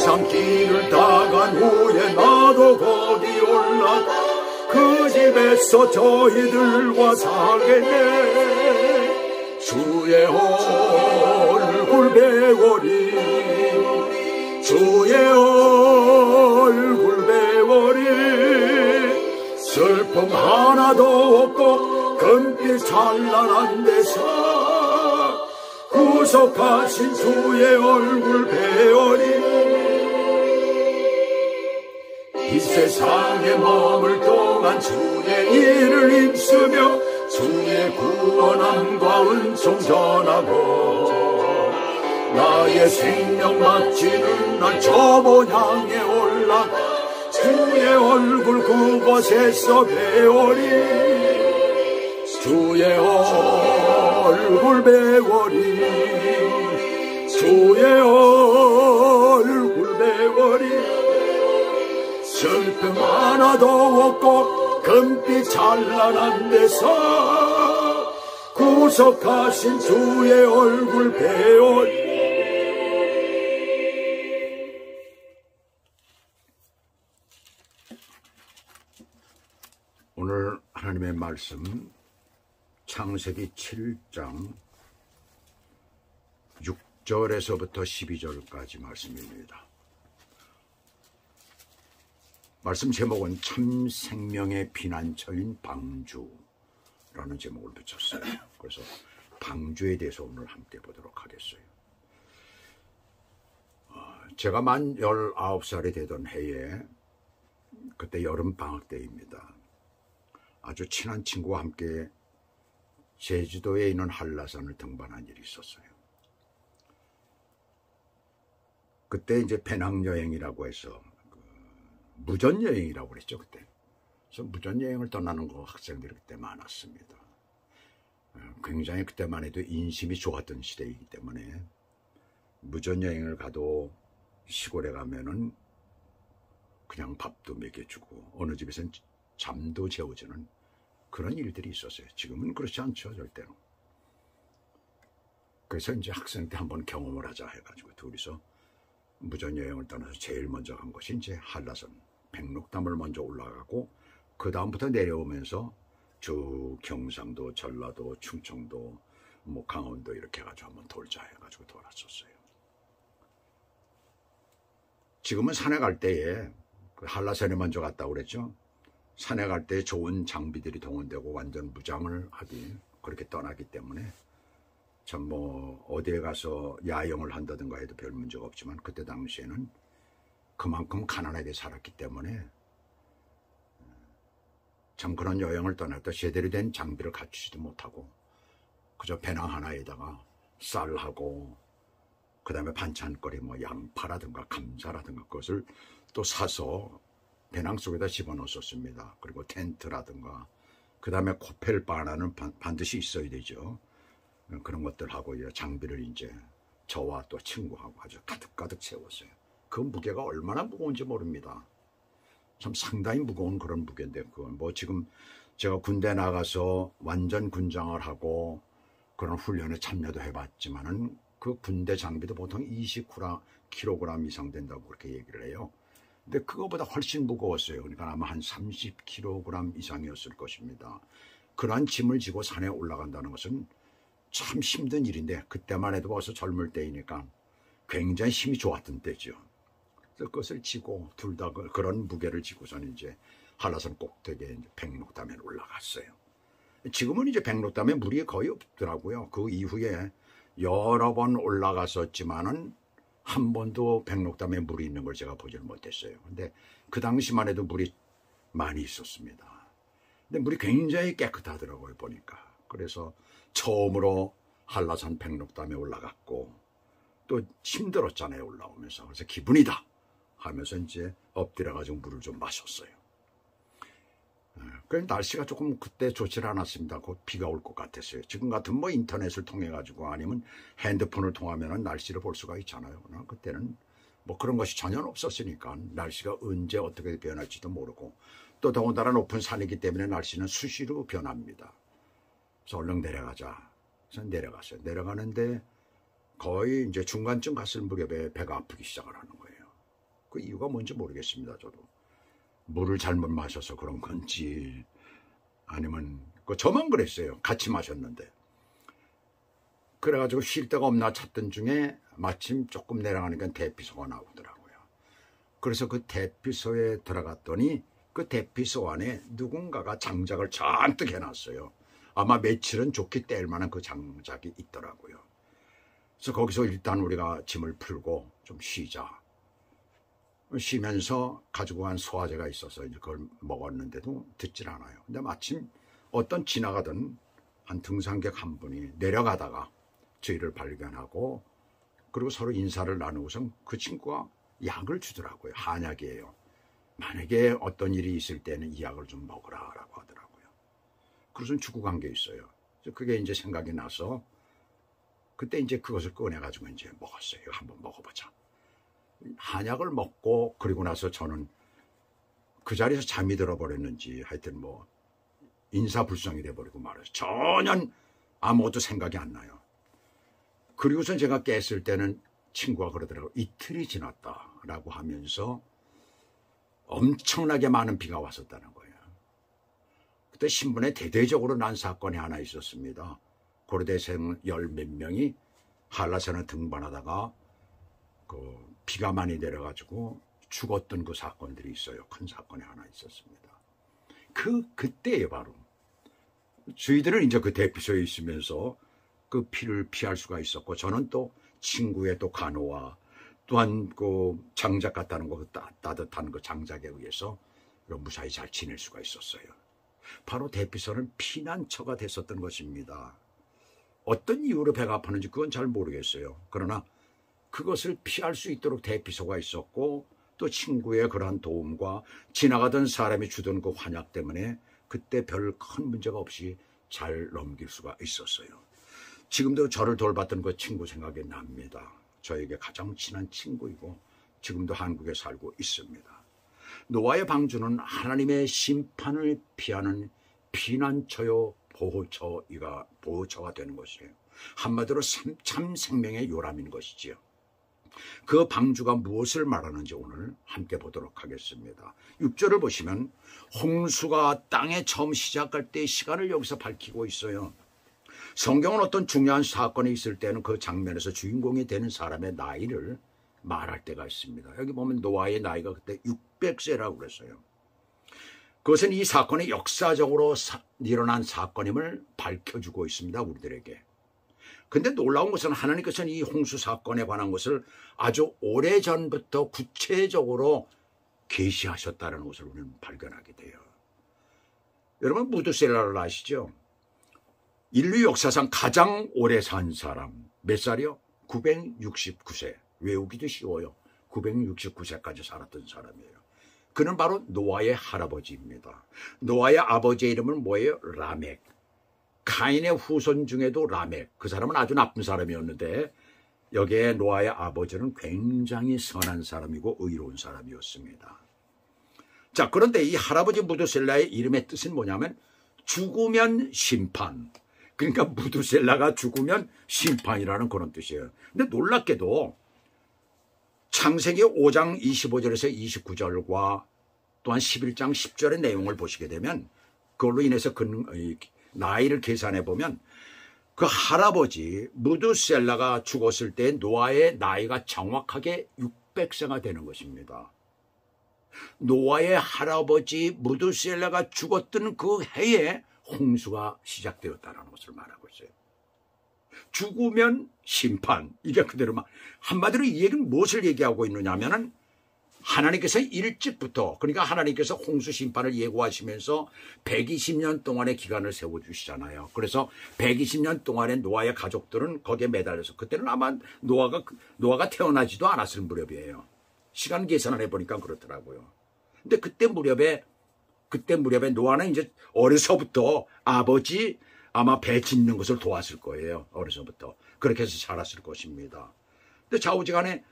지상길을 다간 후에 나도 거기 올라가 그 집에서 저희들과 살겠네. 주의 얼굴 배워리 주의 얼굴 배워리 슬픔 하나도 없고 금빛 찬란한 데서 구속하신 주의 얼굴 배워리 이 세상에 머물 동안 주의 일을 힘쓰며 주의 구원함과 은총 전하고 나의 생명 마치는 날 저 모양에 올라가 주의 얼굴 그곳에서 배워리 주의 얼굴 배워리 주의 얼굴 배워리 슬픔 하나도 없고 금빛 찬란한 데서 구속하신 주의 얼굴 배워리. 오늘 하나님의 말씀 창세기 7장 6절에서부터 12절까지 말씀입니다. 말씀 제목은 참 생명의 피난처인 방주라는 제목을 붙였어요. 그래서 방주에 대해서 오늘 함께 보도록 하겠어요. 제가 만 19살이 되던 해에 그때 여름방학 때입니다. 아주 친한 친구와 함께 제주도에 있는 한라산을 등반한 일이 있었어요. 그때 이제 배낭여행이라고 해서 무전여행이라고 그랬죠, 그때. 그래서 무전여행을 떠나는 거 학생들이 그때 많았습니다. 굉장히 그때만 해도 인심이 좋았던 시대이기 때문에 무전여행을 가도 시골에 가면은 그냥 밥도 먹여주고 어느 집에서는 잠도 재워주는 그런 일들이 있었어요. 지금은 그렇지 않죠, 절대로. 그래서 이제 학생 때 한번 경험을 하자 해가지고 둘이서 무전여행을 떠나서 제일 먼저 간 것이 이제 한라산 백록담을 먼저 올라가고 그 다음부터 내려오면서 쭉 경상도, 전라도, 충청도, 뭐 강원도 이렇게 해가지고 한번 돌자 해가지고 돌았었어요. 지금은 산에 갈 때에 그 한라산에 먼저 갔다고 그랬죠. 산에 갈 때 좋은 장비들이 동원되고 완전 무장을 하기 그렇게 떠나기 때문에 참 뭐 어디에 가서 야영을 한다든가 해도 별 문제가 없지만 그때 당시에는 그만큼 가난하게 살았기 때문에 참 그런 여행을 떠날 때 제대로 된 장비를 갖추지도 못하고 그저 배낭 하나에다가 쌀하고 그 다음에 반찬거리 뭐 양파라든가 감자라든가 그것을 또 사서 배낭 속에다 집어넣었습니다. 그리고 텐트라든가 그 다음에 코펠바나는 반드시 있어야 되죠. 그런 것들하고 장비를 이제 저와 또 친구하고 아주 가득가득 채웠어요. 그 무게가 얼마나 무거운지 모릅니다. 참 상당히 무거운 그런 무게인데 그건 뭐 지금 제가 군대 나가서 완전 군장을 하고 그런 훈련에 참여도 해봤지만은 그 군대 장비도 보통 20kg 이상 된다고 그렇게 얘기를 해요. 근데 그거보다 훨씬 무거웠어요. 그러니까 아마 한 30kg 이상이었을 것입니다. 그러한 짐을 지고 산에 올라간다는 것은 참 힘든 일인데 그때만 해도 벌써 젊을 때이니까 굉장히 힘이 좋았던 때죠. 그래서 그것을 지고 둘 다 그런 무게를 지고서는 이제 한라산 꼭대기에 백록담에 올라갔어요. 지금은 이제 백록담에 물이 거의 없더라고요. 그 이후에 여러 번 올라갔었지만은 한 번도 백록담에 물이 있는 걸 제가 보지를 못했어요. 근데 그 당시만 해도 물이 많이 있었습니다. 근데 물이 굉장히 깨끗하더라고요, 보니까. 그래서 처음으로 한라산 백록담에 올라갔고 또 힘들었잖아요, 올라오면서. 그래서 기분이다 하면서 이제 엎드려가지고 물을 좀 마셨어요. 그 날씨가 조금 그때 좋지 않았습니다. 곧 비가 올 것 같았어요. 지금 같은 뭐 인터넷을 통해 가지고 아니면 핸드폰을 통하면 날씨를 볼 수가 있잖아요. 그때는 뭐 그런 것이 전혀 없었으니까 날씨가 언제 어떻게 변할지도 모르고 또 더군다나 높은 산이기 때문에 날씨는 수시로 변합니다. 그래서 얼른 내려가자. 그래서 내려갔어요. 내려가는데 거의 이제 중간쯤 갔을 무렵에 배가 아프기 시작을 하는 거예요. 그 이유가 뭔지 모르겠습니다. 저도 물을 잘못 마셔서 그런 건지 아니면 저만 그랬어요. 같이 마셨는데. 그래가지고 쉴 데가 없나 찾던 중에 마침 조금 내려가니까 대피소가 나오더라고요. 그래서 그 대피소에 들어갔더니 그 대피소 안에 누군가가 장작을 잔뜩 해놨어요. 아마 며칠은 좋게 뗄 만한 그 장작이 있더라고요. 그래서 거기서 일단 우리가 짐을 풀고 좀 쉬자. 쉬면서 가지고 간 소화제가 있어서 이제 그걸 먹었는데도 듣질 않아요. 근데 마침 어떤 지나가던 한 등산객 한 분이 내려가다가 저희를 발견하고 그리고 서로 인사를 나누고서 그 친구가 약을 주더라고요. 한약이에요. 만약에 어떤 일이 있을 때는 이 약을 좀 먹으라라고 하더라고요. 그래서 주고 간 게 있어요. 그게 이제 생각이 나서 그때 이제 그것을 꺼내가지고 이제 먹었어요. 한번 먹어보자. 한약을 먹고 그리고 나서 저는 그 자리에서 잠이 들어버렸는지 하여튼 뭐 인사불성이 돼버리고 말아서 전혀 아무것도 생각이 안 나요. 그리고선 제가 깼을 때는 친구가 그러더라고요. 이틀이 지났다라고 하면서 엄청나게 많은 비가 왔었다는 거예요. 그때 신문에 대대적으로 난 사건이 하나 있었습니다. 고려대생 10몇 명이 한라산을 등반하다가 그 비가 많이 내려가지고 죽었던 그 사건들이 있어요. 큰 사건이 하나 있었습니다. 그때에 바로 저희들은 이제 그 대피소에 있으면서 그 피를 피할 수가 있었고 저는 또 친구의 또 간호와 또한 그 장작 같다는 거 따뜻한 그 장작에 의해서 무사히 잘 지낼 수가 있었어요. 바로 대피소는 피난처가 됐었던 것입니다. 어떤 이유로 배가 아팠는지 그건 잘 모르겠어요. 그러나 그것을 피할 수 있도록 대피소가 있었고 또 친구의 그러한 도움과 지나가던 사람이 주던 그 환약 때문에 그때 별 큰 문제가 없이 잘 넘길 수가 있었어요. 지금도 저를 돌봤던 그 친구 생각이 납니다. 저에게 가장 친한 친구이고 지금도 한국에 살고 있습니다. 노아의 방주는 하나님의 심판을 피하는 피난처요 보호처가 되는 것이에요. 한마디로 참 생명의 요람인 것이지요. 그 방주가 무엇을 말하는지 오늘 함께 보도록 하겠습니다. 6절을 보시면 홍수가 땅에 처음 시작할 때의 시간을 여기서 밝히고 있어요. 성경은 어떤 중요한 사건이 있을 때는 그 장면에서 주인공이 되는 사람의 나이를 말할 때가 있습니다. 여기 보면 노아의 나이가 그때 600세라고 그랬어요. 그것은 이 사건이 역사적으로 일어난 사건임을 밝혀주고 있습니다. 우리들에게. 근데 놀라운 것은 하나님께서는 이 홍수 사건에 관한 것을 아주 오래전부터 구체적으로 계시하셨다는 것을 우리는 발견하게 돼요. 여러분 무드셀라를 아시죠? 인류 역사상 가장 오래 산 사람 몇 살이요? 969세. 외우기도 쉬워요. 969세까지 살았던 사람이에요. 그는 바로 노아의 할아버지입니다. 노아의 아버지의 이름은 뭐예요? 라멕. 카인의 후손 중에도 라멕. 그 사람은 아주 나쁜 사람이었는데 여기에 노아의 아버지는 굉장히 선한 사람이고 의로운 사람이었습니다. 자, 그런데 이 할아버지 무드셀라의 이름의 뜻은 뭐냐면 죽으면 심판. 그러니까 무드셀라가 죽으면 심판이라는 그런 뜻이에요. 근데 놀랍게도 창세기 5장 25절에서 29절과 또한 11장 10절의 내용을 보시게 되면 그걸로 인해서 그 나이를 계산해 보면 그 할아버지 무드셀라가 죽었을 때 노아의 나이가 정확하게 600세가 되는 것입니다. 노아의 할아버지 무드셀라가 죽었던 그 해에 홍수가 시작되었다는 것을 말하고 있어요. 죽으면 심판. 이게 그대로 한마디로 이 얘기는 무엇을 얘기하고 있느냐 하면은 하나님께서 일찍부터 그러니까 하나님께서 홍수 심판을 예고하시면서 120년 동안의 기간을 세워주시잖아요. 그래서 120년 동안에 노아의 가족들은 거기에 매달려서 그때는 아마 노아가 태어나지도 않았을 무렵이에요. 시간 계산을 해보니까 그렇더라고요. 근데 그때 무렵에 노아는 이제 어려서부터 아버지 아마 배 짓는 것을 도왔을 거예요. 어려서부터. 그렇게 해서 자랐을 것입니다. 근데 좌우지간에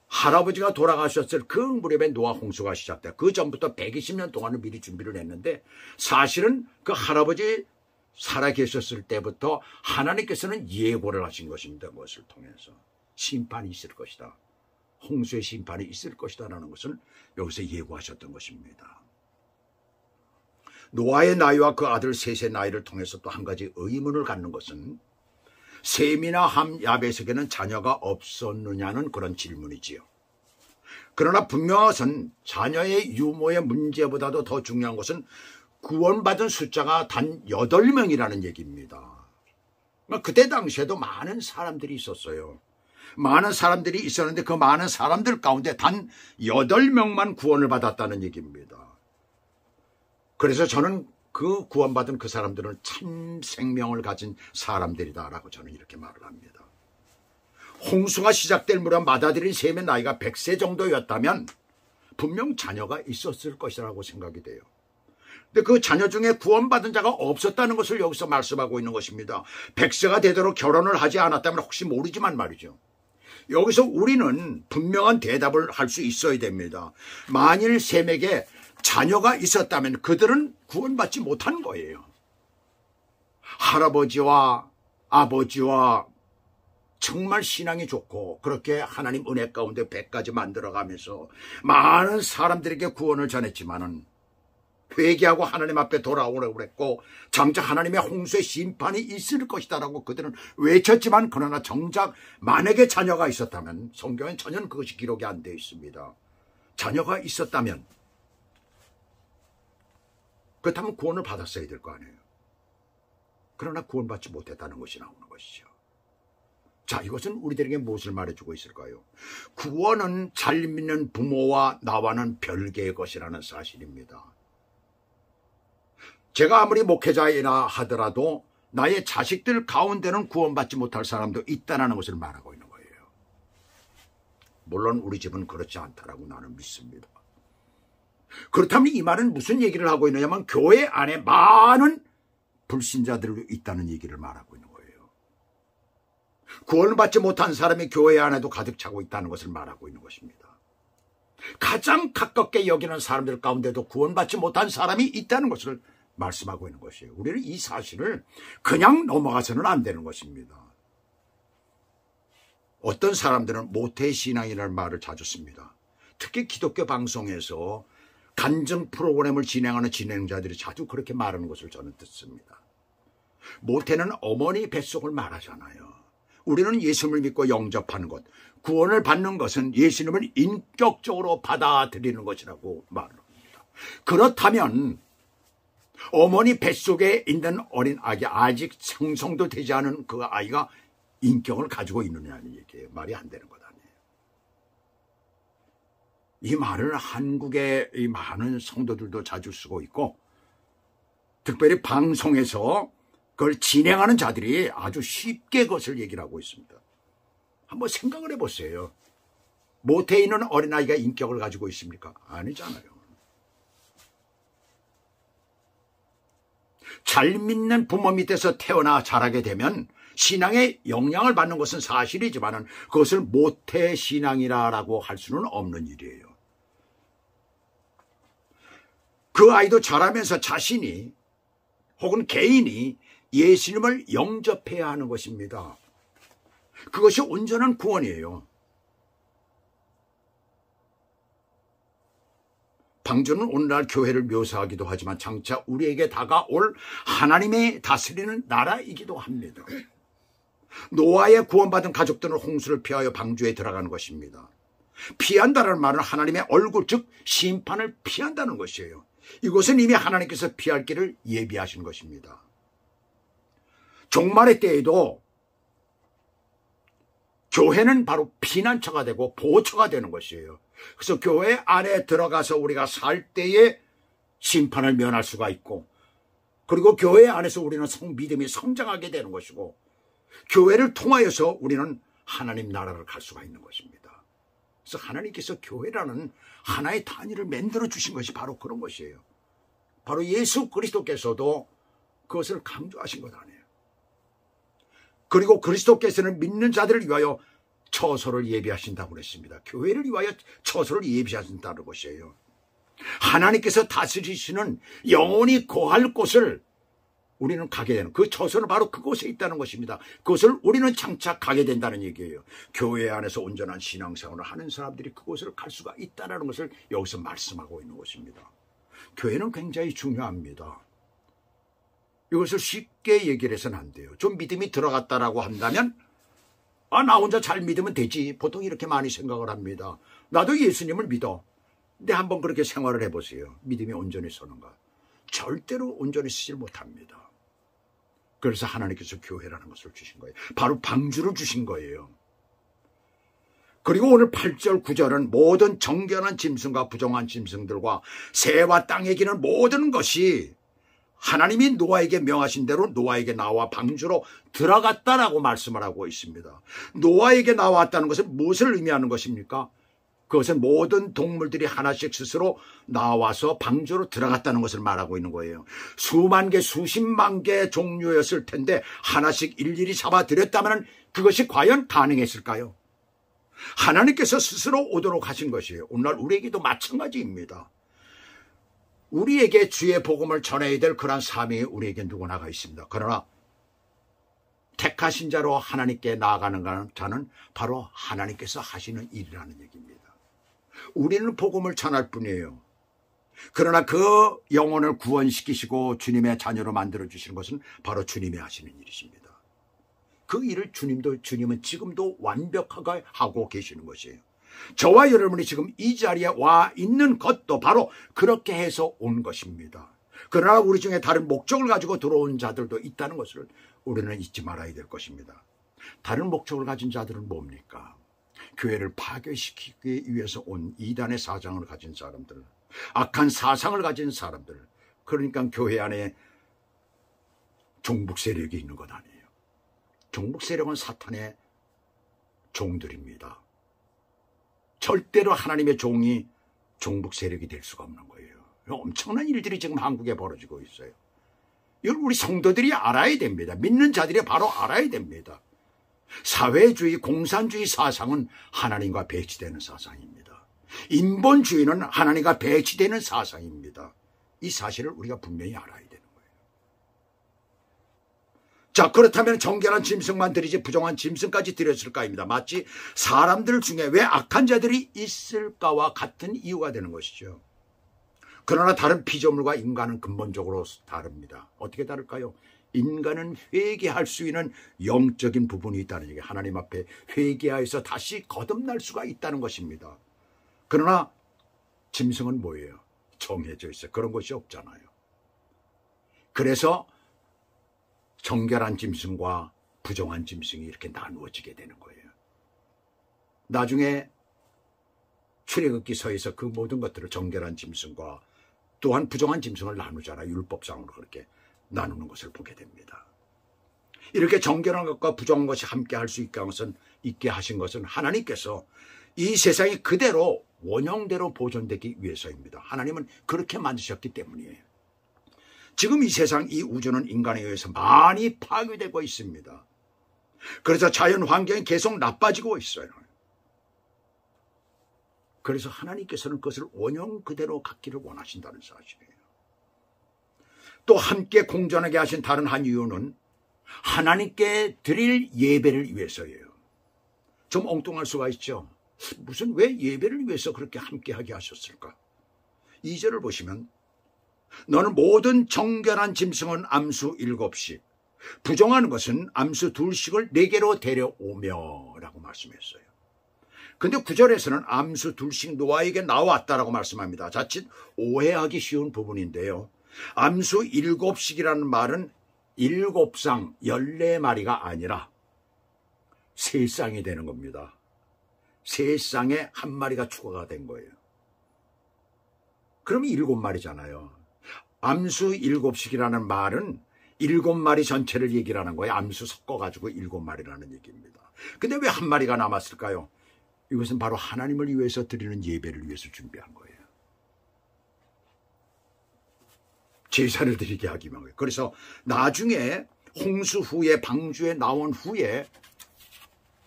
할아버지가 돌아가셨을 그 무렵에 노아 홍수가 시작돼. 그 전부터 120년 동안은 미리 준비를 했는데 사실은 그 할아버지 살아 계셨을 때부터 하나님께서는 예고를 하신 것입니다. 무엇을 통해서. 심판이 있을 것이다. 홍수의 심판이 있을 것이다라는 것을 여기서 예고하셨던 것입니다. 노아의 나이와 그 아들 셋의 나이를 통해서 또 한 가지 의문을 갖는 것은 셈이나 함, 야벳에게는 자녀가 없었느냐는 그런 질문이지요. 그러나 분명한 것은 자녀의 유모의 문제보다도 더 중요한 것은 구원받은 숫자가 단 8명이라는 얘기입니다. 그때 당시에도 많은 사람들이 있었어요. 많은 사람들이 있었는데 그 많은 사람들 가운데 단 8명만 구원을 받았다는 얘기입니다. 그래서 저는 그 구원받은 그 사람들은 참 생명을 가진 사람들이다라고 저는 이렇게 말을 합니다. 홍수가 시작될 무렵 맏아들인 셈의 나이가 100세 정도였다면 분명 자녀가 있었을 것이라고 생각이 돼요. 근데 그 자녀 중에 구원받은 자가 없었다는 것을 여기서 말씀하고 있는 것입니다. 100세가 되도록 결혼을 하지 않았다면 혹시 모르지만 말이죠. 여기서 우리는 분명한 대답을 할 수 있어야 됩니다. 만일 셈에게 자녀가 있었다면 그들은 구원받지 못한 거예요. 할아버지와 아버지와 정말 신앙이 좋고 그렇게 하나님 은혜 가운데 100가지 만들어가면서 많은 사람들에게 구원을 전했지만은 회개하고 하나님 앞에 돌아오라고 그랬고 장차 하나님의 홍수의 심판이 있을 것이다라고 그들은 외쳤지만 그러나 정작 만약에 자녀가 있었다면 성경엔 전혀 그것이 기록이 안 되어 있습니다. 자녀가 있었다면 그렇다면 구원을 받았어야 될 거 아니에요. 그러나 구원받지 못했다는 것이 나오는 것이죠. 자, 이것은 우리들에게 무엇을 말해주고 있을까요? 구원은 잘 믿는 부모와 나와는 별개의 것이라는 사실입니다. 제가 아무리 목회자이라 하더라도 나의 자식들 가운데는 구원받지 못할 사람도 있다는 것을 말하고 있는 거예요. 물론 우리 집은 그렇지 않다라고 나는 믿습니다. 그렇다면 이 말은 무슨 얘기를 하고 있느냐면 교회 안에 많은 불신자들도 있다는 얘기를 말하고 있는 거예요. 구원을 받지 못한 사람이 교회 안에도 가득 차고 있다는 것을 말하고 있는 것입니다. 가장 가깝게 여기는 사람들 가운데도 구원받지 못한 사람이 있다는 것을 말씀하고 있는 것이에요. 우리는 이 사실을 그냥 넘어가서는 안 되는 것입니다. 어떤 사람들은 모태신앙이라는 말을 자주 씁니다. 특히 기독교 방송에서 간증 프로그램을 진행하는 진행자들이 자주 그렇게 말하는 것을 저는 듣습니다. 모태는 어머니 뱃속을 말하잖아요. 우리는 예수님을 믿고 영접하는 것, 구원을 받는 것은 예수님을 인격적으로 받아들이는 것이라고 말합니다. 그렇다면 어머니 뱃속에 있는 어린 아기, 아직 생성도 되지 않은 그 아이가 인격을 가지고 있느냐는 얘기예요. 말이 안 되는 것 아니에요. 이 말을 한국의 이 많은 성도들도 자주 쓰고 있고 특별히 방송에서 그걸 진행하는 자들이 아주 쉽게 그것을 얘기를 하고 있습니다. 한번 생각을 해보세요. 모태에 있는 어린아이가 인격을 가지고 있습니까? 아니잖아요. 잘 믿는 부모 밑에서 태어나 자라게 되면 신앙의 영향을 받는 것은 사실이지만 그것을 모태 신앙이라고 할 수는 없는 일이에요. 그 아이도 자라면서 자신이 혹은 개인이 예수님을 영접해야 하는 것입니다. 그것이 온전한 구원이에요. 방주는 오늘날 교회를 묘사하기도 하지만 장차 우리에게 다가올 하나님의 다스리는 나라이기도 합니다. 노아의 구원받은 가족들은 홍수를 피하여 방주에 들어가는 것입니다. 피한다는 말은 하나님의 얼굴, 즉 심판을 피한다는 것이에요. 이것은 이미 하나님께서 피할 길을 예비하신 것입니다. 종말의 때에도 교회는 바로 피난처가 되고 보호처가 되는 것이에요. 그래서 교회 안에 들어가서 우리가 살 때에 심판을 면할 수가 있고 그리고 교회 안에서 우리는 믿음이 성장하게 되는 것이고 교회를 통하여서 우리는 하나님 나라를 갈 수가 있는 것입니다. 그래서 하나님께서 교회라는 하나의 단위를 만들어 주신 것이 바로 그런 것이에요. 바로 예수 그리스도께서도 그것을 강조하신 것 아니에요. 그리고 그리스도께서는 믿는 자들을 위하여 처소를 예비하신다고 그랬습니다. 교회를 위하여 처소를 예비하신다는 것이에요. 하나님께서 다스리시는 영원히 거할 곳을 우리는 가게 되는, 그 처소는 바로 그곳에 있다는 것입니다. 그것을 우리는 장차 가게 된다는 얘기예요. 교회 안에서 온전한 신앙생활을 하는 사람들이 그곳을 갈 수가 있다는 것을 여기서 말씀하고 있는 것입니다. 교회는 굉장히 중요합니다. 이것을 쉽게 얘기를 해서는 안 돼요. 좀 믿음이 들어갔다라고 한다면 나 혼자 잘 믿으면 되지. 보통 이렇게 많이 생각을 합니다. 나도 예수님을 믿어. 근데 한번 그렇게 생활을 해보세요. 믿음이 온전히 서는가? 절대로 온전히 서질 못합니다. 그래서 하나님께서 교회라는 것을 주신 거예요. 바로 방주를 주신 거예요. 그리고 오늘 8절 9절은 모든 정결한 짐승과 부정한 짐승들과 새와 땅에 기는 모든 것이 하나님이 노아에게 명하신 대로 노아에게 나와 방주로 들어갔다라고 말씀을 하고 있습니다. 노아에게 나왔다는 것은 무엇을 의미하는 것입니까? 그것은 모든 동물들이 하나씩 스스로 나와서 방주로 들어갔다는 것을 말하고 있는 거예요. 수만 개, 수십만 개 종류였을 텐데 하나씩 일일이 잡아들였다면 그것이 과연 가능했을까요? 하나님께서 스스로 오도록 하신 것이에요. 오늘날 우리에게도 마찬가지입니다. 우리에게 주의 복음을 전해야 될 그런 사명이 우리에게 누구나가 있습니다. 그러나 택하신 자로 하나님께 나아가는 자는 바로 하나님께서 하시는 일이라는 얘기입니다. 우리는 복음을 전할 뿐이에요. 그러나 그 영혼을 구원시키시고 주님의 자녀로 만들어주시는 것은 바로 주님이 하시는 일이십니다. 그 일을 주님은 지금도 완벽하게 하고 계시는 것이에요. 저와 여러분이 지금 이 자리에 와 있는 것도 바로 그렇게 해서 온 것입니다. 그러나 우리 중에 다른 목적을 가지고 들어온 자들도 있다는 것을 우리는 잊지 말아야 될 것입니다. 다른 목적을 가진 자들은 뭡니까? 교회를 파괴시키기 위해서 온 이단의 사상을 가진 사람들, 악한 사상을 가진 사람들, 그러니까 교회 안에 종북 세력이 있는 것 아니에요. 종북 세력은 사탄의 종들입니다. 절대로 하나님의 종이 종북 세력이 될 수가 없는 거예요. 엄청난 일들이 지금 한국에 벌어지고 있어요. 이걸 우리 성도들이 알아야 됩니다. 믿는 자들이 바로 알아야 됩니다. 사회주의, 공산주의 사상은 하나님과 배치되는 사상입니다. 인본주의는 하나님과 배치되는 사상입니다. 이 사실을 우리가 분명히 알아야 되는 거예요. 자, 그렇다면 정결한 짐승만 드리지 부정한 짐승까지 드렸을까입니다. 마치 사람들 중에 왜 악한 자들이 있을까와 같은 이유가 되는 것이죠. 그러나 다른 피조물과 인간은 근본적으로 다릅니다. 어떻게 다를까요? 인간은 회개할 수 있는 영적인 부분이 있다는 얘기, 하나님 앞에 회개하여서 다시 거듭날 수가 있다는 것입니다. 그러나 짐승은 뭐예요? 정해져 있어요. 그런 것이 없잖아요. 그래서 정결한 짐승과 부정한 짐승이 이렇게 나누어지게 되는 거예요. 나중에 출애굽기서에서 그 모든 것들을 정결한 짐승과 또한 부정한 짐승을 나누잖아요. 율법상으로 그렇게 나누는 것을 보게 됩니다. 이렇게 정결한 것과 부정한 것이 함께 할 수 있게 하신 것은 하나님께서 이 세상이 그대로 원형대로 보존되기 위해서입니다. 하나님은 그렇게 만드셨기 때문이에요. 지금 이 세상, 이 우주는 인간에 의해서 많이 파괴되고 있습니다. 그래서 자연 환경이 계속 나빠지고 있어요. 그래서 하나님께서는 그것을 원형 그대로 갖기를 원하신다는 사실이에요. 또 함께 공존하게 하신 다른 한 이유는 하나님께 드릴 예배를 위해서예요. 좀 엉뚱할 수가 있죠. 무슨 왜 예배를 위해서 그렇게 함께하게 하셨을까? 2절을 보시면 너는 모든 정결한 짐승은 암수 7씩, 부정한 것은 암수 2씩을 4개로 데려오며 라고 말씀했어요. 근데 9절에서는 암수 2씩 노아에게 나왔다라고 말씀합니다. 자칫 오해하기 쉬운 부분인데요. 암수 7씩이라는 말은 7쌍 14마리가 아니라 3쌍이 되는 겁니다. 3쌍에 1마리가 추가가 된 거예요. 그러면 7마리잖아요. 암수 7씩이라는 말은 7마리 전체를 얘기를 하는 거예요. 암수 섞어가지고 7마리라는 얘기입니다. 근데 왜 1마리가 남았을까요? 이것은 바로 하나님을 위해서 드리는 예배를 위해서 준비한 거예요. 제사를 드리게 하기 위한 거예요. 그래서 나중에 홍수 후에 방주에 나온 후에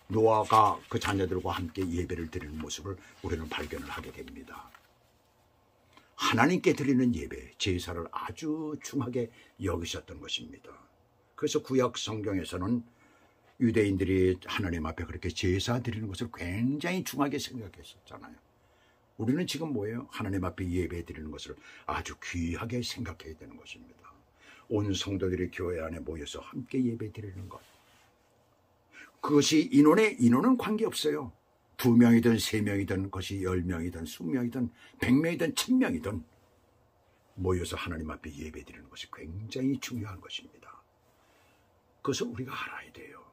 노아가 그 자녀들과 함께 예배를 드리는 모습을 우리는 발견을 하게 됩니다. 하나님께 드리는 예배, 제사를 아주 중하게 여기셨던 것입니다. 그래서 구약 성경에서는 유대인들이 하나님 앞에 그렇게 제사 드리는 것을 굉장히 중하게 생각했었잖아요. 우리는 지금 뭐예요? 하나님 앞에 예배 드리는 것을 아주 귀하게 생각해야 되는 것입니다. 온 성도들이 교회 안에 모여서 함께 예배 드리는 것. 그것이 인원은 관계없어요. 2명이든 3명이든 그것이 10명이든 20명이든 100명이든 1000명이든 모여서 하나님 앞에 예배 드리는 것이 굉장히 중요한 것입니다. 그것을 우리가 알아야 돼요.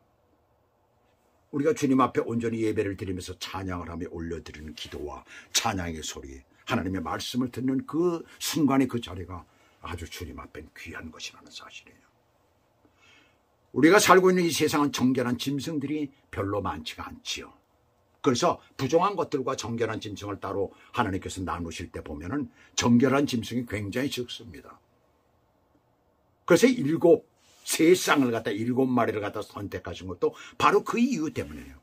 우리가 주님 앞에 온전히 예배를 드리면서 찬양을 하며 올려드리는 기도와 찬양의 소리, 하나님의 말씀을 듣는 그 순간의 그 자리가 아주 주님 앞엔 귀한 것이라는 사실이에요. 우리가 살고 있는 이 세상은 정결한 짐승들이 별로 많지가 않지요. 그래서 부정한 것들과 정결한 짐승을 따로 하나님께서 나누실 때 보면은 정결한 짐승이 굉장히 적습니다. 그래서 7쌍을 갖다 선택하신 것도 바로 그 이유 때문이에요.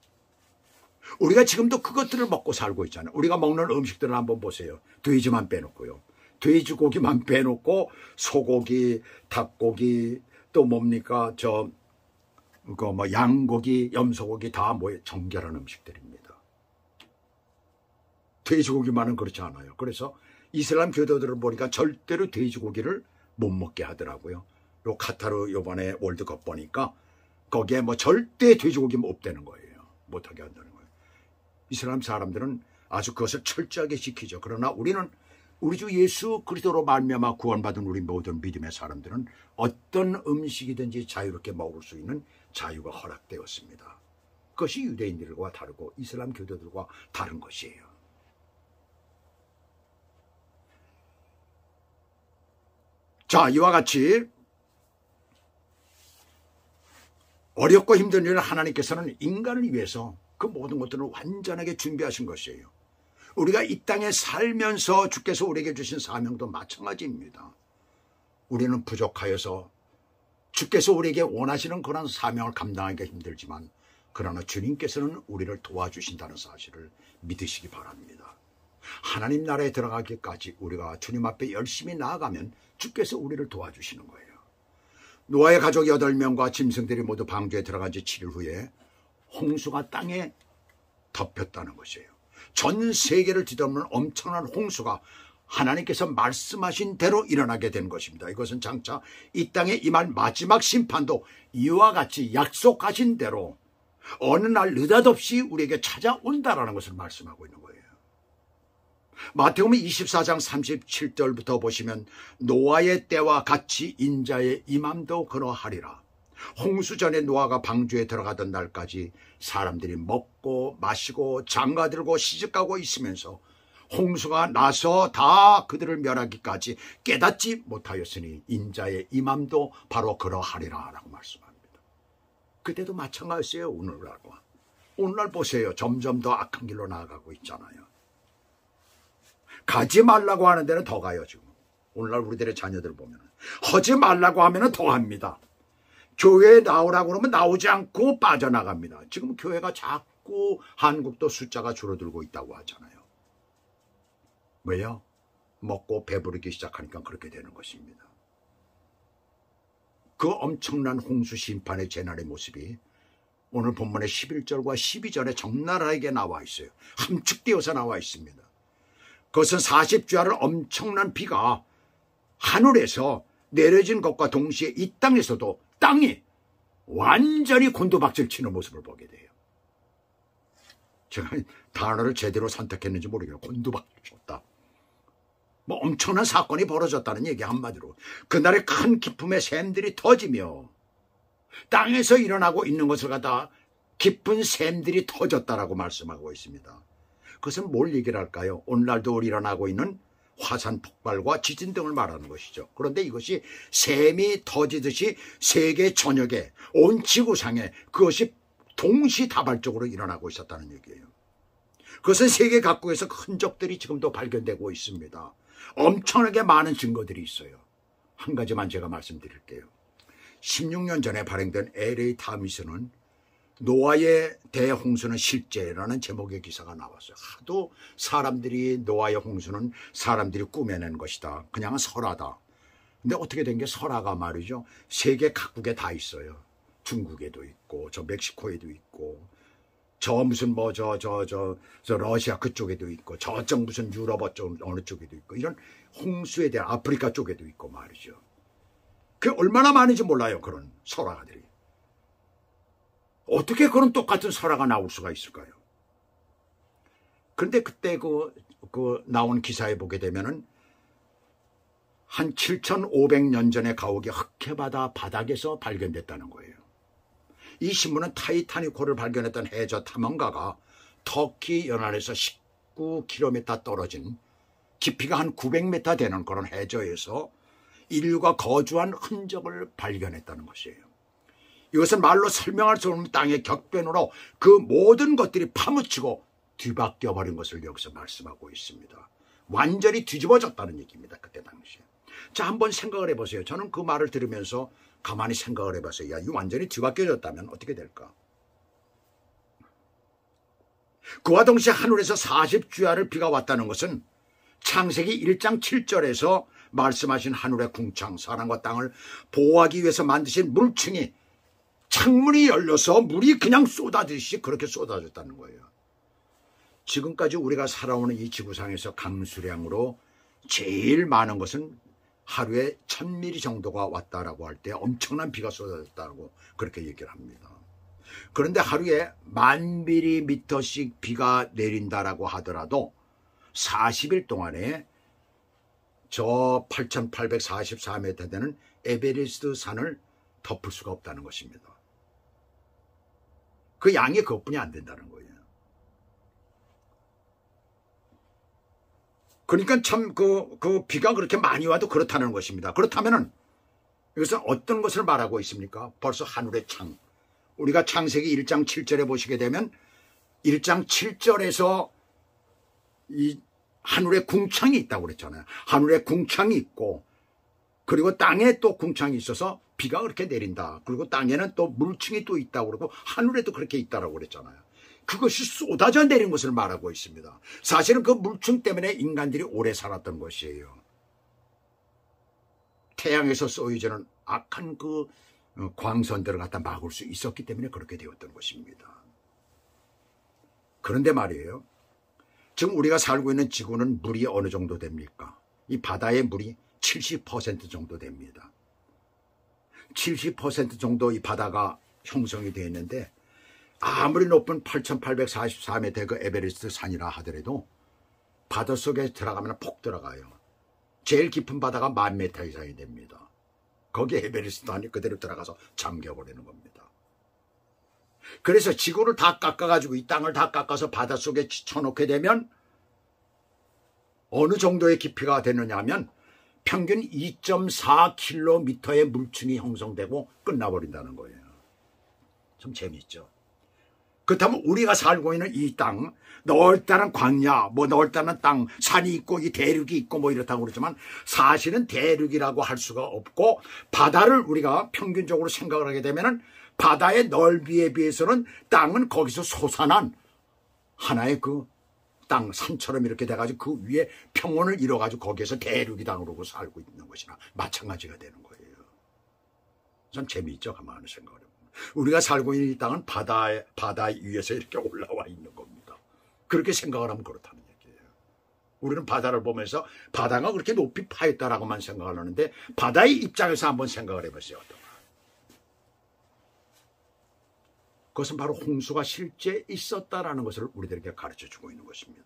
우리가 지금도 그것들을 먹고 살고 있잖아요. 우리가 먹는 음식들을 한번 보세요. 돼지만 빼놓고요. 돼지고기만 빼놓고 소고기, 닭고기, 또 뭡니까? 양고기, 염소고기 다 정결한 음식들입니다. 돼지고기만은 그렇지 않아요. 그래서 이슬람 교도들을 보니까 절대로 돼지고기를 못 먹게 하더라고요. 요 카타르 요번에 월드컵 보니까 거기에 절대 돼지고기 없다는 거예요. 못하게 한다는 거예요. 이슬람 사람들은 아주 그것을 철저하게 지키죠. 그러나 우리는 우리 주 예수 그리스도로 말미암아 구원받은 우리 모든 믿음의 사람들은 어떤 음식이든지 자유롭게 먹을 수 있는 자유가 허락되었습니다. 그것이 유대인들과 다르고 이슬람 교도들과 다른 것이에요. 자, 이와 같이 어렵고 힘든 일을 하나님께서는 인간을 위해서 그 모든 것들을 완전하게 준비하신 것이에요. 우리가 이 땅에 살면서 주께서 우리에게 주신 사명도 마찬가지입니다. 우리는 부족하여서 주께서 우리에게 원하시는 그런 사명을 감당하기가 힘들지만 그러나 주님께서는 우리를 도와주신다는 사실을 믿으시기 바랍니다. 하나님 나라에 들어가기까지 우리가 주님 앞에 열심히 나아가면 주께서 우리를 도와주시는 거예요. 노아의 가족 8명과 짐승들이 모두 방주에 들어간 지 7일 후에 홍수가 땅에 덮였다는 것이에요. 전 세계를 뒤덮는 엄청난 홍수가 하나님께서 말씀하신 대로 일어나게 된 것입니다. 이것은 장차 이 땅에 임할 마지막 심판도 이와 같이 약속하신 대로 어느 날 느닷없이 우리에게 찾아온다라는 것을 말씀하고 있는 거예요. 마태복음 24장 37절부터 보시면 노아의 때와 같이 인자의 임함도 그러하리라. 홍수 전에 노아가 방주에 들어가던 날까지 사람들이 먹고 마시고 장가들고 시집가고 있으면서 홍수가 나서 다 그들을 멸하기까지 깨닫지 못하였으니 인자의 임함도 바로 그러하리라 라고 말씀합니다. 그때도 마찬가지예요. 오늘날 보세요. 점점 더 악한 길로 나아가고 있잖아요. 가지 말라고 하는 데는 더 가요. 지금 오늘날 우리들의 자녀들 보면 하지 말라고 하면 더 합니다. 교회에 나오라고 그러면 나오지 않고 빠져나갑니다. 지금 교회가 자꾸 한국도 숫자가 줄어들고 있다고 하잖아요. 왜요? 먹고 배부르기 시작하니까 그렇게 되는 것입니다. 그 엄청난 홍수 심판의 재난의 모습이 오늘 본문의 11절과 12절에 적나라하게 나와 있어요. 함축되어서 나와 있습니다. 그것은 40주야를 엄청난 비가 하늘에서 내려진 것과 동시에 이 땅에서도 땅이 완전히 곤두박질 치는 모습을 보게 돼요. 제가 단어를 제대로 선택했는지 모르겠어요. 곤두박질 쳤다. 엄청난 사건이 벌어졌다는 얘기 한마디로. 그날의 큰 기쁨의 샘들이 터지며 땅에서 일어나고 있는 것을 갖다 깊은 샘들이 터졌다라고 말씀하고 있습니다. 그것은 뭘 얘기를 할까요? 오늘날도 일어나고 있는 화산 폭발과 지진 등을 말하는 것이죠. 그런데 이것이 샘이 터지듯이 세계 전역에 온 지구상에 그것이 동시다발적으로 일어나고 있었다는 얘기예요. 그것은 세계 각국에서 흔적들이 지금도 발견되고 있습니다. 엄청나게 많은 증거들이 있어요. 한 가지만 제가 말씀드릴게요. 16년 전에 발행된 LA 타임스는 노아의 대홍수는 실제라는 제목의 기사가 나왔어요. 하도 사람들이 노아의 홍수는 사람들이 꾸며낸 것이다. 그냥 설화다. 근데 어떻게 된 게 설화가 말이죠. 세계 각국에 다 있어요. 중국에도 있고 저 멕시코에도 있고 저 무슨 뭐 저 러시아 그쪽에도 있고 저쪽 무슨 유럽 어느 쪽에도 있고 이런 홍수에 대한 아프리카 쪽에도 있고 말이죠. 그게 얼마나 많은지 몰라요. 그런 설화들이. 어떻게 그런 똑같은 설화가 나올 수가 있을까요? 그런데 그때 그 나온 기사에 보게 되면은 한 7,500년 전에 가옥이 흑해바다 바닥에서 발견됐다는 거예요. 이 신문은 타이타닉호를 발견했던 해저 탐험가가 터키 연안에서 19km 떨어진 깊이가 한 900m 되는 그런 해저에서 인류가 거주한 흔적을 발견했다는 것이에요. 이것은 말로 설명할 수 없는 땅의 격변으로 그 모든 것들이 파묻히고 뒤바뀌어 버린 것을 여기서 말씀하고 있습니다. 완전히 뒤집어졌다는 얘기입니다. 그때 당시에. 자, 한번 생각을 해보세요. 저는 그 말을 들으면서 가만히 생각을 해봤어요. 야, 이 완전히 뒤바뀌어졌다면 어떻게 될까? 그와 동시에 하늘에서 40주야를 비가 왔다는 것은 창세기 1장 7절에서 말씀하신 하늘의 궁창, 사람과 땅을 보호하기 위해서 만드신 물층이 창문이 열려서 물이 그냥 쏟아지듯이 그렇게 쏟아졌다는 거예요. 지금까지 우리가 살아오는 이 지구상에서 강수량으로 제일 많은 것은 하루에 1000mm 정도가 왔다라고 할 때 엄청난 비가 쏟아졌다고 그렇게 얘기를 합니다. 그런데 하루에 1000mm씩 비가 내린다라고 하더라도 40일 동안에 저 8,844m 되는 에베레스트 산을 덮을 수가 없다는 것입니다. 그 양이 그것뿐이 안 된다는 거예요. 그러니까 참 그 비가 그렇게 많이 와도 그렇다는 것입니다. 그렇다면은 이것은 어떤 것을 말하고 있습니까? 벌써 하늘의 창. 우리가 창세기 1장 7절에 보시게 되면 1장 7절에서 이 하늘의 궁창이 있다고 그랬잖아요. 하늘의 궁창이 있고 그리고 땅에 또 궁창이 있어서 비가 그렇게 내린다. 그리고 땅에는 또 물층이 또 있다고 그러고 하늘에도 그렇게 있다고 그랬잖아요. 그것이 쏟아져 내린 것을 말하고 있습니다. 사실은 그 물층 때문에 인간들이 오래 살았던 것이에요. 태양에서 쏘여지는 악한 그 광선들을 갖다 막을 수 있었기 때문에 그렇게 되었던 것입니다. 그런데 말이에요. 지금 우리가 살고 있는 지구는 물이 어느 정도 됩니까? 이 바다의 물이 70% 정도 됩니다. 70% 정도 이 바다가 형성이 되어 있는데 아무리 높은 8,844m 그 에베레스트 산이라 하더라도 바닷속에 들어가면 폭 들어가요. 제일 깊은 바다가 10,000m 이상이 됩니다. 거기에 에베레스트 산이 그대로 들어가서 잠겨버리는 겁니다. 그래서 지구를 다 깎아가지고 이 땅을 다 깎아서 바닷속에 쳐놓게 되면 어느 정도의 깊이가 되느냐 하면 평균 2.4km의 물층이 형성되고 끝나버린다는 거예요. 좀 재미있죠. 그렇다면 우리가 살고 있는 이 땅, 넓다는 광야, 뭐 넓다는 땅, 산이 있고 이 대륙이 있고 뭐 이렇다고 그러지만 사실은 대륙이라고 할 수가 없고 바다를 우리가 평균적으로 생각을 하게 되면은 바다의 넓이에 비해서는 땅은 거기서 솟아난 하나의 그 땅, 산처럼 이렇게 돼가지고 그 위에 평원을 이뤄가지고 거기에서 대륙이다 그러고 살고 있는 것이나 마찬가지가 되는 거예요. 참 재미있죠. 가만히 생각을 해보면. 우리가 살고 있는 이 땅은 바다 위에서 이렇게 올라와 있는 겁니다. 그렇게 생각을 하면 그렇다는 얘기예요. 우리는 바다를 보면서 바다가 그렇게 높이 파였다라고만 생각을 하는데 바다의 입장에서 한번 생각을 해보세요. 그것은 바로 홍수가 실제 있었다라는 것을 우리들에게 가르쳐주고 있는 것입니다.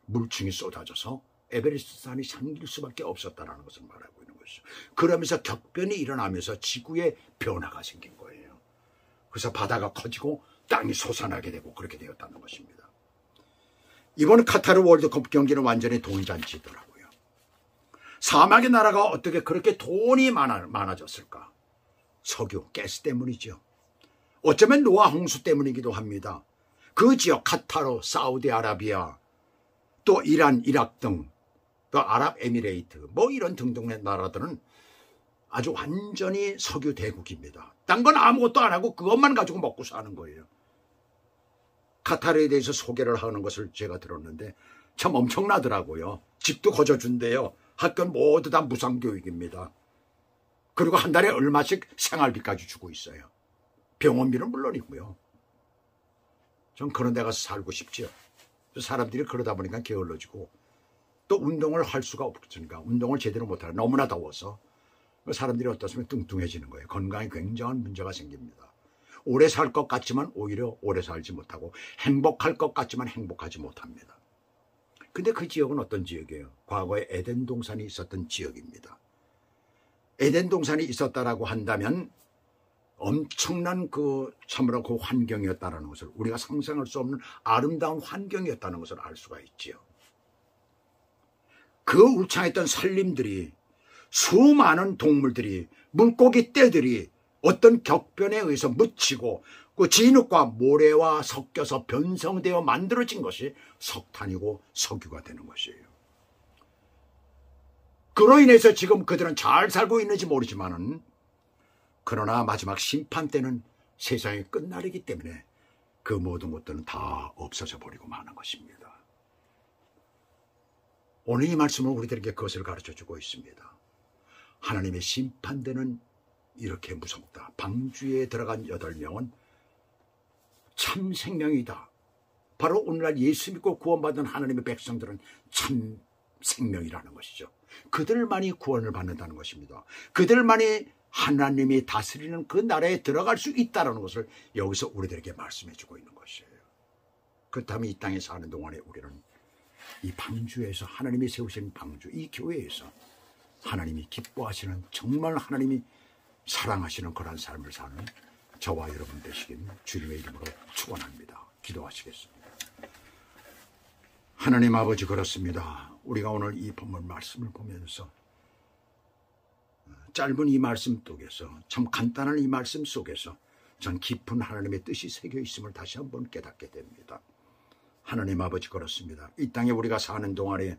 물층이 쏟아져서 에베레스트 산이 잠길 수밖에 없었다라는 것을 말하고 있는 것이죠. 그러면서 격변이 일어나면서 지구에 변화가 생긴 거예요. 그래서 바다가 커지고 땅이 솟아나게 되고 그렇게 되었다는 것입니다. 이번 카타르 월드컵 경기는 완전히 돈잔치더라고요. 사막의 나라가 어떻게 그렇게 돈이 많아졌을까? 석유, 가스 때문이죠. 어쩌면 노아 홍수 때문이기도 합니다. 그 지역 카타르, 사우디아라비아, 또 이란, 이락 등, 또 아랍에미레이트 뭐 이런 등등의 나라들은 아주 완전히 석유 대국입니다. 딴 건 아무것도 안 하고 그것만 가지고 먹고 사는 거예요. 카타르에 대해서 소개를 하는 것을 제가 들었는데 참 엄청나더라고요. 집도 거저준대요. 학교는 모두 다 무상교육입니다. 그리고 한 달에 얼마씩 생활비까지 주고 있어요. 병원비는 물론이고요. 전 그런 데 가서 살고 싶지요. 사람들이 그러다 보니까 게을러지고 또 운동을 할 수가 없으니까 운동을 제대로 못하고 너무나 더워서 사람들이 어떻습니까? 뚱뚱해지는 거예요. 건강에 굉장한 문제가 생깁니다. 오래 살 것 같지만 오히려 오래 살지 못하고 행복할 것 같지만 행복하지 못합니다. 근데 그 지역은 어떤 지역이에요? 과거에 에덴 동산이 있었던 지역입니다. 에덴 동산이 있었다라고 한다면 엄청난 참으로 그 환경이었다는 것을, 우리가 상상할 수 없는 아름다운 환경이었다는 것을 알 수가 있지요. 그 울창했던 산림들이, 수많은 동물들이, 물고기 떼들이 어떤 격변에 의해서 묻히고 그 진흙과 모래와 섞여서 변성되어 만들어진 것이 석탄이고 석유가 되는 것이에요. 그로 인해서 지금 그들은 잘 살고 있는지 모르지만은, 그러나 마지막 심판 때는 세상이 끝나리기 때문에 그 모든 것들은 다 없어져 버리고 마는 것입니다. 오늘 이 말씀은 우리들에게 그것을 가르쳐주고 있습니다. 하나님의 심판대는 이렇게 무섭다. 방주에 들어간 8명은 참 생명이다. 바로 오늘날 예수 믿고 구원받은 하나님의 백성들은 참 생명이라는 것이죠. 그들만이 구원을 받는다는 것입니다. 그들만이 하나님이 다스리는 그 나라에 들어갈 수 있다는 것을 여기서 우리들에게 말씀해 주고 있는 것이에요. 그렇다면 이 땅에 사는 동안에 우리는 이 방주에서, 하나님이 세우신 방주, 이 교회에서 하나님이 기뻐하시는, 정말 하나님이 사랑하시는 그런 삶을 사는 저와 여러분 되시길 주님의 이름으로 축원합니다. 기도하시겠습니다. 하나님 아버지, 그렇습니다. 우리가 오늘 이 본문 말씀을 보면서 짧은 이 말씀 속에서, 참 간단한 이 말씀 속에서 전 깊은 하나님의 뜻이 새겨 있음을 다시 한번 깨닫게 됩니다. 하나님 아버지, 그렇습니다. 이 땅에 우리가 사는 동안에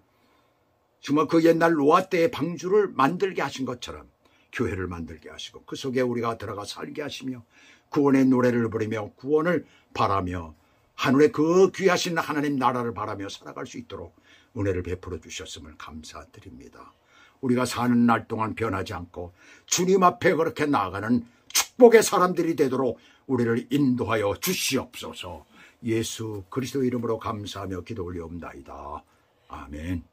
정말 그 옛날 노아 때의 방주를 만들게 하신 것처럼 교회를 만들게 하시고 그 속에 우리가 들어가 살게 하시며 구원의 노래를 부르며 구원을 바라며 하늘의 그 귀하신 하나님 나라를 바라며 살아갈 수 있도록 은혜를 베풀어 주셨음을 감사드립니다. 우리가 사는 날 동안 변하지 않고 주님 앞에 그렇게 나아가는 축복의 사람들이 되도록 우리를 인도하여 주시옵소서. 예수 그리스도 이름으로 감사하며 기도 올리옵나이다. 아멘.